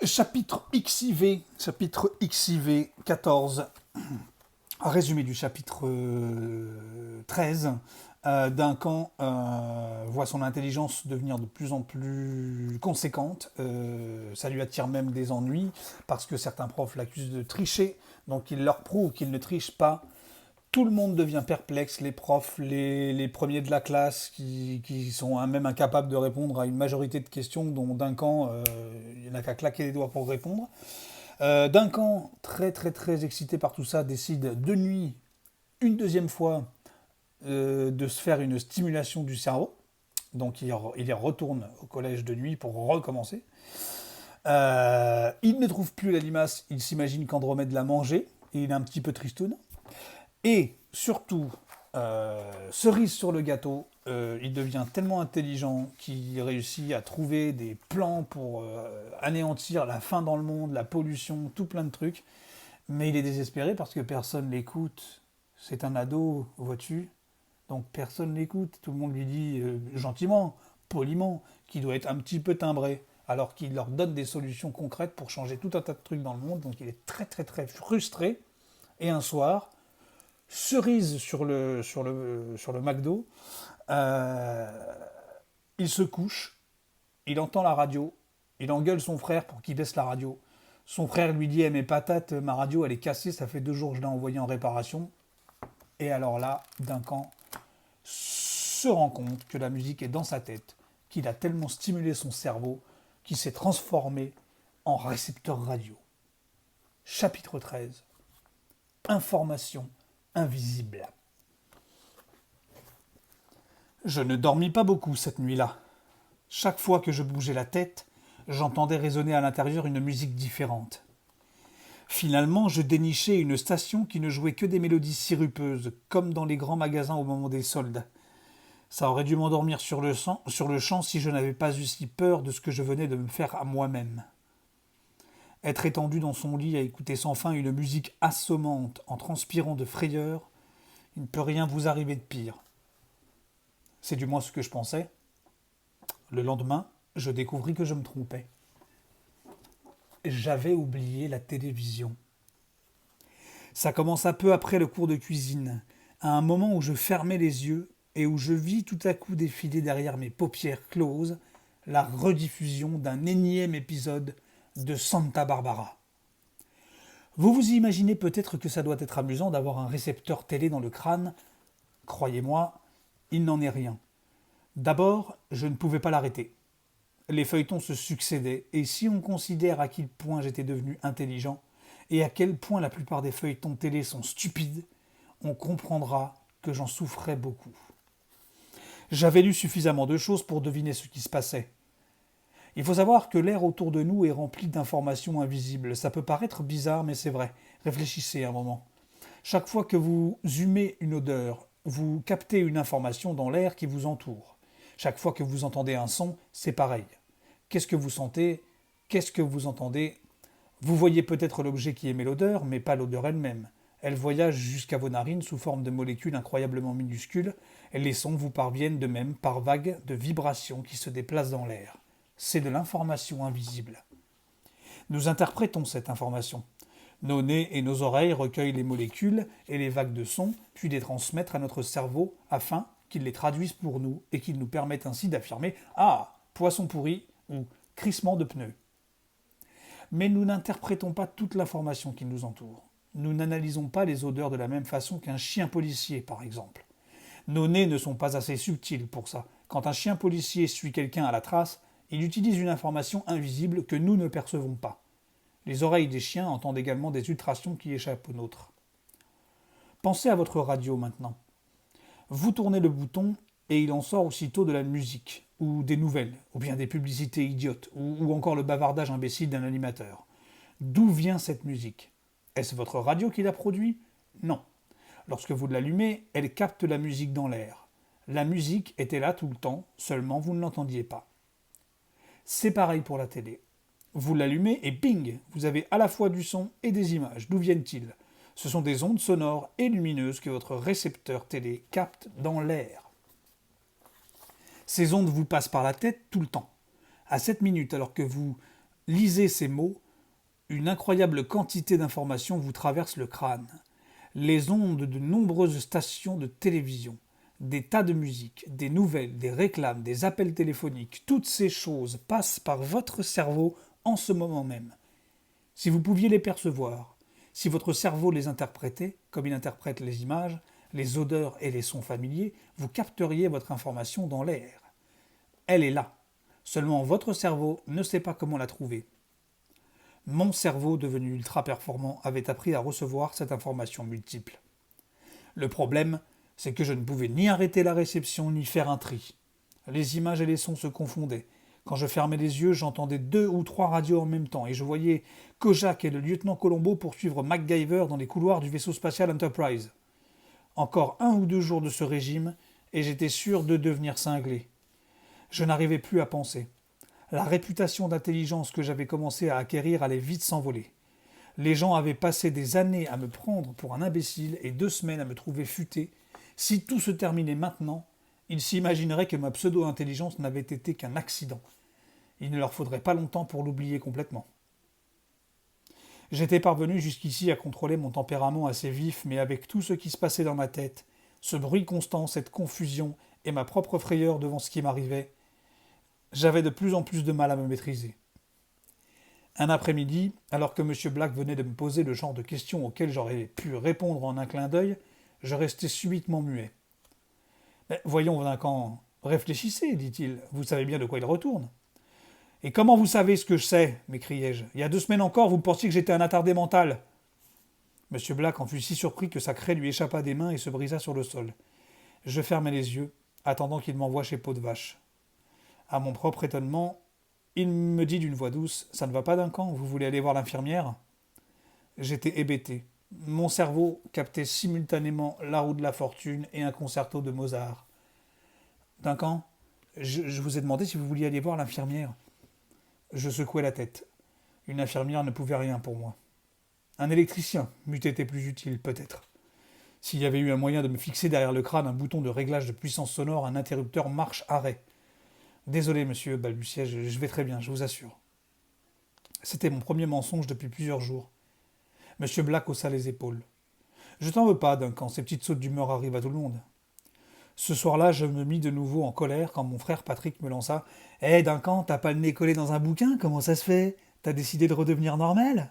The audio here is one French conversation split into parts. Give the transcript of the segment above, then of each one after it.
Chapitre XIV 14, résumé du chapitre 13. Duncan voit son intelligence devenir de plus en plus conséquente. Ça lui attire même des ennuis parce que certains profs l'accusent de tricher. Donc il leur prouve qu'il ne triche pas. Tout le monde devient perplexe, les profs, les premiers de la classe qui sont même incapables de répondre à une majorité de questions dont Duncan, il n'y en a qu'à claquer les doigts pour répondre. Duncan, très très très excité par tout ça, décide de nuit, une deuxième fois, de se faire une stimulation du cerveau. Donc il y retourne au collège de nuit pour recommencer. Il ne trouve plus la limace, il s'imagine qu'Andromède l'a mangée, et il est un petit peu tristoun. Et surtout, cerise sur le gâteau, il devient tellement intelligent qu'il réussit à trouver des plans pour anéantir la faim dans le monde, la pollution, tout plein de trucs. Mais il est désespéré parce que personne l'écoute. C'est un ado, vois-tu. Donc personne l'écoute. Tout le monde lui dit gentiment, poliment, qu'il doit être un petit peu timbré. Alors qu'il leur donne des solutions concrètes pour changer tout un tas de trucs dans le monde. Donc il est très très très frustré. Et un soir, cerise sur le McDo, euh, il se couche, il entend la radio, il engueule son frère pour qu'il baisse la radio. Son frère lui dit: mes patates, ma radio elle est cassée, ça fait 2 jours que je l'ai envoyée en réparation. Et alors là, Duncan se rend compte que la musique est dans sa tête, qu'il a tellement stimulé son cerveau qu'il s'est transformé en récepteur radio. Chapitre 13. Information invisible. Je ne dormis pas beaucoup cette nuit-là. Chaque fois que je bougeais la tête, j'entendais résonner à l'intérieur une musique différente. Finalement, je dénichai une station qui ne jouait que des mélodies sirupeuses, comme dans les grands magasins au moment des soldes. Ça aurait dû m'endormir sur le champ si je n'avais pas eu si peur de ce que je venais de me faire à moi-même. Être étendu dans son lit à écouter sans fin une musique assommante en transpirant de frayeur, il ne peut rien vous arriver de pire. C'est du moins ce que je pensais. Le lendemain, je découvris que je me trompais. J'avais oublié la télévision. Ça commença peu après le cours de cuisine, à un moment où je fermais les yeux et où je vis tout à coup défiler derrière mes paupières closes la rediffusion d'un énième épisode de Santa Barbara. Vous vous imaginez peut-être que ça doit être amusant d'avoir un récepteur télé dans le crâne. Croyez-moi, il n'en est rien. D'abord, je ne pouvais pas l'arrêter. Les feuilletons se succédaient, et si on considère à quel point j'étais devenu intelligent, et à quel point la plupart des feuilletons télé sont stupides, on comprendra que j'en souffrais beaucoup. J'avais lu suffisamment de choses pour deviner ce qui se passait. Il faut savoir que l'air autour de nous est rempli d'informations invisibles. Ça peut paraître bizarre, mais c'est vrai. Réfléchissez un moment. Chaque fois que vous humez une odeur, vous captez une information dans l'air qui vous entoure. Chaque fois que vous entendez un son, c'est pareil. Qu'est-ce que vous sentez? Qu'est-ce que vous entendez? Vous voyez peut-être l'objet qui émet l'odeur, mais pas l'odeur elle-même. Elle voyage jusqu'à vos narines sous forme de molécules incroyablement minuscules, et les sons vous parviennent de même par vagues de vibrations qui se déplacent dans l'air. C'est de l'information invisible. Nous interprétons cette information. Nos nez et nos oreilles recueillent les molécules et les vagues de son, puis les transmettent à notre cerveau afin qu'il les traduise pour nous et qu'il nous permette ainsi d'affirmer: ah, poisson pourri ou crissement de pneus. Mais nous n'interprétons pas toute l'information qui nous entoure. Nous n'analysons pas les odeurs de la même façon qu'un chien policier, par exemple. Nos nez ne sont pas assez subtils pour ça. Quand un chien policier suit quelqu'un à la trace, il utilise une information invisible que nous ne percevons pas. Les oreilles des chiens entendent également des ultrasons qui échappent aux nôtres. Pensez à votre radio maintenant. Vous tournez le bouton et il en sort aussitôt de la musique, ou des nouvelles, ou bien des publicités idiotes, ou encore le bavardage imbécile d'un animateur. D'où vient cette musique? Est-ce votre radio qui la produit? Non. Lorsque vous l'allumez, elle capte la musique dans l'air. La musique était là tout le temps, seulement vous ne l'entendiez pas. C'est pareil pour la télé. Vous l'allumez et bing, vous avez à la fois du son et des images. D'où viennent-ils? Ce sont des ondes sonores et lumineuses que votre récepteur télé capte dans l'air. Ces ondes vous passent par la tête tout le temps. À cette minute, alors que vous Lisez ces mots, une incroyable quantité d'informations vous traverse le crâne. Les ondes de nombreuses stations de télévision, des tas de musique, des nouvelles, des réclames, des appels téléphoniques, toutes ces choses passent par votre cerveau en ce moment même. Si vous pouviez les percevoir, si votre cerveau les interprétait, comme il interprète les images, les odeurs et les sons familiers, vous capteriez votre information dans l'air. Elle est là. Seulement votre cerveau ne sait pas comment la trouver. Mon cerveau, devenu ultra performant, avait appris à recevoir cette information multiple. Le problème, c'est que je ne pouvais ni arrêter la réception ni faire un tri. Les images et les sons se confondaient. Quand je fermais les yeux, j'entendais 2 ou 3 radios en même temps et je voyais Kojak et le lieutenant Colombo poursuivre MacGyver dans les couloirs du vaisseau spatial Enterprise. Encore 1 ou 2 jours de ce régime et j'étais sûr de devenir cinglé. Je n'arrivais plus à penser. La réputation d'intelligence que j'avais commencé à acquérir allait vite s'envoler. Les gens avaient passé des années à me prendre pour un imbécile et 2 semaines à me trouver futé. Si tout se terminait maintenant, ils s'imagineraient que ma pseudo-intelligence n'avait été qu'un accident. Il ne leur faudrait pas longtemps pour l'oublier complètement. J'étais parvenu jusqu'ici à contrôler mon tempérament assez vif, mais avec tout ce qui se passait dans ma tête, ce bruit constant, cette confusion et ma propre frayeur devant ce qui m'arrivait, j'avais de plus en plus de mal à me maîtriser. Un après-midi, alors que M. Black venait de me poser le genre de questions auxquelles j'aurais pu répondre en un clin d'œil, je restai subitement muet. Mais voyons, Duncan, réfléchissez, dit-il, vous savez bien de quoi il retourne. Et comment vous savez ce que je sais m'écriai-je. Il y a 2 semaines encore, vous pensiez que j'étais un attardé mental. M. Black en fut si surpris que sa craie lui échappa des mains et se brisa sur le sol. Je fermai les yeux, attendant qu'il m'envoie chez Peau de Vache. À mon propre étonnement, il me dit d'une voix douce « Ça ne va pas, Duncan, vous voulez aller voir l'infirmière ?» J'étais hébété. Mon cerveau captait simultanément La roue de la fortune et un concerto de Mozart. « Duncan, je vous ai demandé si vous vouliez aller voir l'infirmière. » Je secouai la tête. Une infirmière ne pouvait rien pour moi. Un électricien m'eût été plus utile, peut-être. S'il y avait eu un moyen de me fixer derrière le crâne un bouton de réglage de puissance sonore, un interrupteur marche-arrêt. Désolé, monsieur, balbutiai-je, je vais très bien, je vous assure. C'était mon premier mensonge depuis plusieurs jours. Monsieur Black haussa les épaules. Je t'en veux pas, Duncan, ces petites sautes d'humeur arrivent à tout le monde. Ce soir-là, je me mis de nouveau en colère quand mon frère Patrick me lança « Hé, Duncan, t'as pas le nez collé dans un bouquin, comment ça se fait? T'as décidé de redevenir normal ?»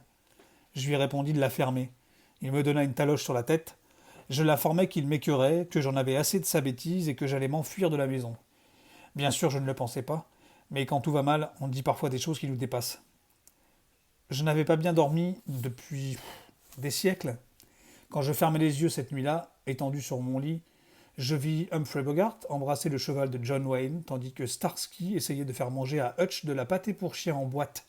Je lui répondis de la fermer. Il me donna une taloche sur la tête. Je l'informai qu'il m'écœurait, que j'en avais assez de sa bêtise et que j'allais m'enfuir de la maison. Bien sûr, je ne le pensais pas, mais quand tout va mal, on dit parfois des choses qui nous dépassent. Je n'avais pas bien dormi depuis des siècles. Quand je fermais les yeux cette nuit-là, étendu sur mon lit, je vis Humphrey Bogart embrasser le cheval de John Wayne, tandis que Starsky essayait de faire manger à Hutch de la pâtée pour chien en boîte.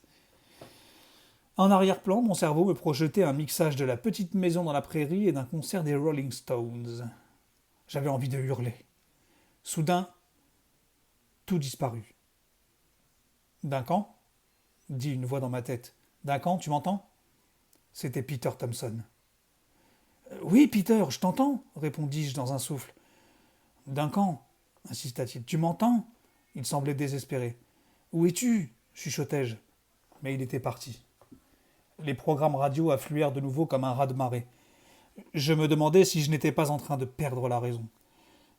En arrière-plan, mon cerveau me projetait un mixage de La petite maison dans la prairie et d'un concert des Rolling Stones. J'avais envie de hurler. Soudain, tout disparut. « Duncan ?» dit une voix dans ma tête. « Duncan, tu m'entends ?» C'était Peter Thompson. « Oui, Peter, je t'entends, répondis-je dans un souffle. « Duncan, insista-t-il, tu m'entends ?» Il semblait désespéré. « Où es-tu » chuchotai-je. Mais il était parti. Les programmes radio affluèrent de nouveau comme un raz-de-marée. Je me demandais si je n'étais pas en train de perdre la raison.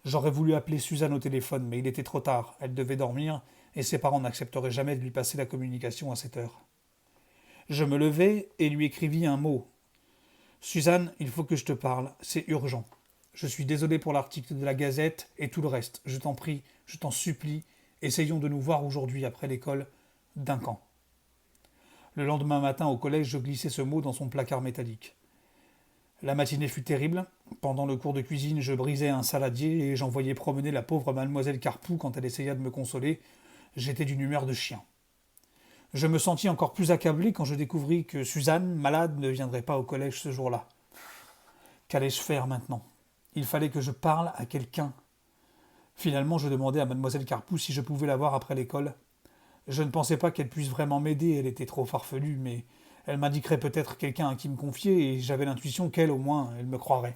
J'aurais voulu appeler Suzanne au téléphone, mais il était trop tard. Elle devait dormir, et ses parents n'accepteraient jamais de lui passer la communication à cette heure. Je me levai et lui écrivis un mot. « Suzanne, il faut que je te parle, c'est urgent. Je suis désolé pour l'article de la Gazette et tout le reste. Je t'en prie, je t'en supplie, essayons de nous voir aujourd'hui après l'école, Duncan. » Le lendemain matin au collège, je glissai ce mot dans son placard métallique. La matinée fut terrible. Pendant le cours de cuisine, je brisais un saladier et j'envoyais promener la pauvre mademoiselle Carpoux quand elle essaya de me consoler. J'étais d'une humeur de chien. Je me sentis encore plus accablé quand je découvris que Suzanne, malade, ne viendrait pas au collège ce jour-là. Qu'allais-je faire maintenant ? Il fallait que je parle à quelqu'un. Finalement, je demandai à mademoiselle Carpoux si je pouvais la voir après l'école. Je ne pensais pas qu'elle puisse vraiment m'aider, elle était trop farfelue, mais elle m'indiquerait peut-être quelqu'un à qui me confier et j'avais l'intuition qu'elle, au moins, elle me croirait.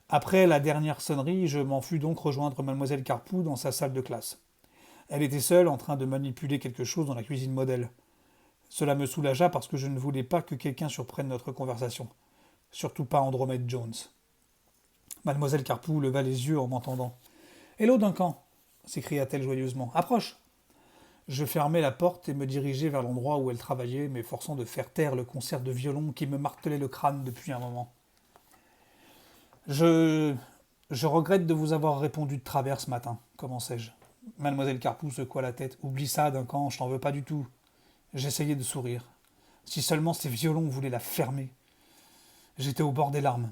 Après la dernière sonnerie, je m'en fus donc rejoindre mademoiselle Carpoux dans sa salle de classe. Elle était seule en train de manipuler quelque chose dans la cuisine modèle. Cela me soulagea parce que je ne voulais pas que quelqu'un surprenne notre conversation. Surtout pas Andromède Jones. Mademoiselle Carpou leva les yeux en m'entendant. Hello, Duncan s'écria-t-elle joyeusement. Approche. Je fermai la porte et me dirigeai vers l'endroit où elle travaillait, m'efforçant de faire taire le concert de violon qui me martelait le crâne depuis un moment. Je regrette de vous avoir répondu de travers ce matin, commençai-je. Mademoiselle Carpou secoua la tête. Oublie ça, Duncan, je t'en veux pas du tout. J'essayais de sourire. Si seulement ces violons voulaient la fermer. J'étais au bord des larmes.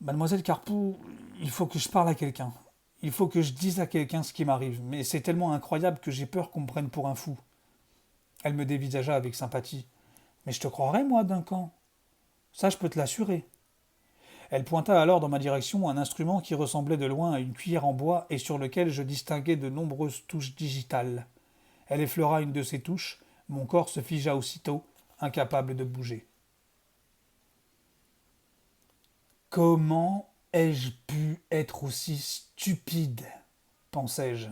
Mademoiselle Carpou, il faut que je parle à quelqu'un. Il faut que je dise à quelqu'un ce qui m'arrive, mais c'est tellement incroyable que j'ai peur qu'on me prenne pour un fou. Elle me dévisagea avec sympathie. Mais je te croirais, moi, Duncan. Ça, je peux te l'assurer. Elle pointa alors dans ma direction un instrument qui ressemblait de loin à une cuillère en bois et sur lequel je distinguais de nombreuses touches digitales. Elle effleura une de ces touches, mon corps se figea aussitôt, incapable de bouger. Comment ai-je pu être aussi stupide, pensai-je.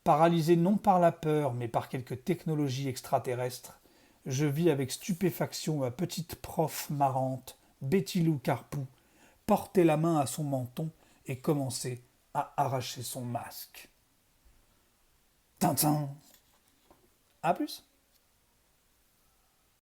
Paralysé non par la peur, mais par quelque technologie extraterrestre, je vis avec stupéfaction ma petite prof marrante, Betty Lou Carpou, porter la main à son menton et commencer à arracher son masque. Tintin. À plus.